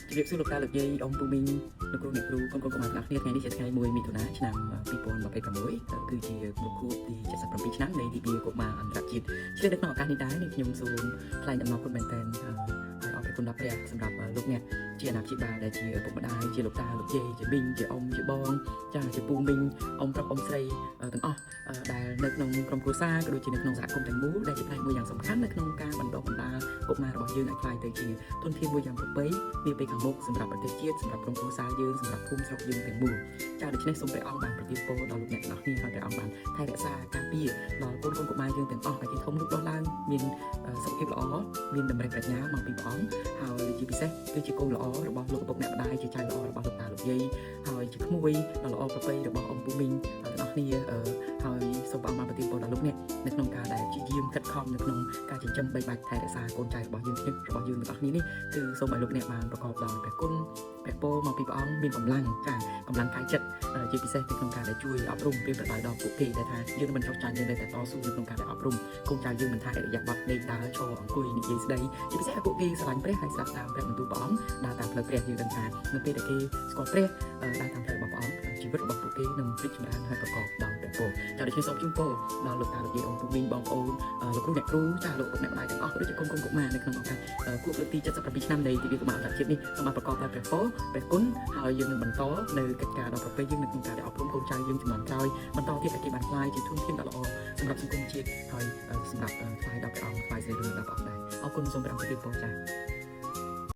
ជំរាបសួរលោកតាលោកយាយអ៊ំពូមីងលោកគ្រូអ្នកគ្រូកូនកូនកម្ពុជាថ្ងៃនេះជាថ្ងៃ1មិថុនាឆ្នាំ2026គឺជាគ្រួខួបទី77ឆ្នាំនៃទិវាកុមារអន្តរជាតិជានៅក្នុងឱកាសនេះដែរនេះខ្ញុំសូមថ្លែងអំណរគុណមែនទែនហើយអរគុណដល់ព្រះសម្រាប់លោកអ្នកជាអាណាព្យាបាលដែលជាឪពុកម្ដាយជាលោកតាលោកយាយជាមីងជាអ៊ំជាបងចាជាពូមីងអ៊ំប្រុសអ៊ំស្រីទាំងអស់ដែលនៅក្នុងក្រុមគ្រួសារក៏ដូចជានៅក្នុងសហគមន៍ទាំងមូលដែលជាផ្នែកមួយយ៉ាងសំខាន់នៅក្នុងការបណ្ដុះបណ្ដាលកុមាររបស់យើងឲ្យក្លាយទៅជាធនធានមួយយ៉ាងប្រពៃនាពេលខាងមុខសម្រាប់ប្រទេសជាតិសម្រាប់ក្រុមគ្រួសារយើងសម្រាប់ភូមិស្រុកយើងទាំងមូលចាដូច្នេះសូមព្រះអង្គបានប្រទានពរដល់លោកអ្នកទាំងអស់គ្នាហើយព្រះអង្គបានថែរក្សាការពារដល់កូនកុមារយើងទាំងអស់ឲ្យគេធំលូតលាស់ឡើងមានសុខភាពល្អមានតម្រេះប្រាជ្ញាមកពីព្រះអង្គហើយជាពិសេសគឺជាកូនល្អរបស់លោកឪពុកអ្នកម្ដាយជាចៅល្អរបស់លោកតាលោកយាយហើយជាក្មួយដ៏ល្អប្រពៃរបស់អ៊ំពូមីងទាំងអស់គ្នាហើយសូមព្រះអង្គបានប្រទានពរដល់លោកអ្នកនៅក្នុងការដែលជាយាមខិតខំនៅក្នុងការចិញ្ចឹមបីបាច់ថែរក្សាកូនចៅរបស់យើងរបស់យើងទាំងអស់គ្នានេះគឺសូមឲ្យលោកអ្នកបានប្រកបដោយព្រះគុណព្រះពរមកពីព្រះអង្គមានកម្លាំងកម្លាំងកាយចិត្តជាពិសេសនៅក្នុងការដែលជួយអប់រំពីប្រដៅដល់ពួកគេដែលថាយើងមិនចោះចាញ់យើងតែតស៊ូនៅក្នុងការដែលអប់រំកូនចៅយើងមិនថាអរិយាប័ត្រលេងដើរឈរអង្គុយនិយាយស្ដីជាពិសេសពួកគេស្រឡាញ់ព្រះហើយស្ដាប់តាមព្រះបន្ទូលព្រះអង្គដើរតាមផ្លូវព្រះយើងដឹងថានៅពេលដែលគេស្គាល់ព្រះដើរតាមផ្លូវរបស់ព្រះអង្គជីវិតរបស់ពួកគេនឹងរីកចម្រើនហើយប្រកបដោយព្រះពរចាដូច្នេះសូមជូនពរដល់លោកតាលោកយាយអ៊ំពូមីងបងប្អូនលោកគ្រូអ្នកគ្រូចាលោកពុកអ្នកម្ដាយទាំងអស់ក៏ដូចជាកូនកុមារនៅក្នុងឱកាសគួបលើកទី77ឆ្នាំនៃទិវាកុមារអន្តរជាតិនេះសូមបានប្រកបដោយព្រះពរព្រះគុណហើយយើងនឹងបន្តនៅកិច្ចការដ៏ប្រពៃយើងនៅក្នុងការដែលអប់រំកូនចៅយើងជំនាន់ក្រោយបន្តទៀតឲ្យគេបានខ្លាយជាធនធានដ៏ល្អសម្រាប់សង្គមជាតិហើយសម្រាប់ថ្វាយដល់ព្រះអង្គថ្វាយសេរីដល់ព្រះអង្គដែរអរគុណសូមព្រះអង្គប្រទានពរចា៎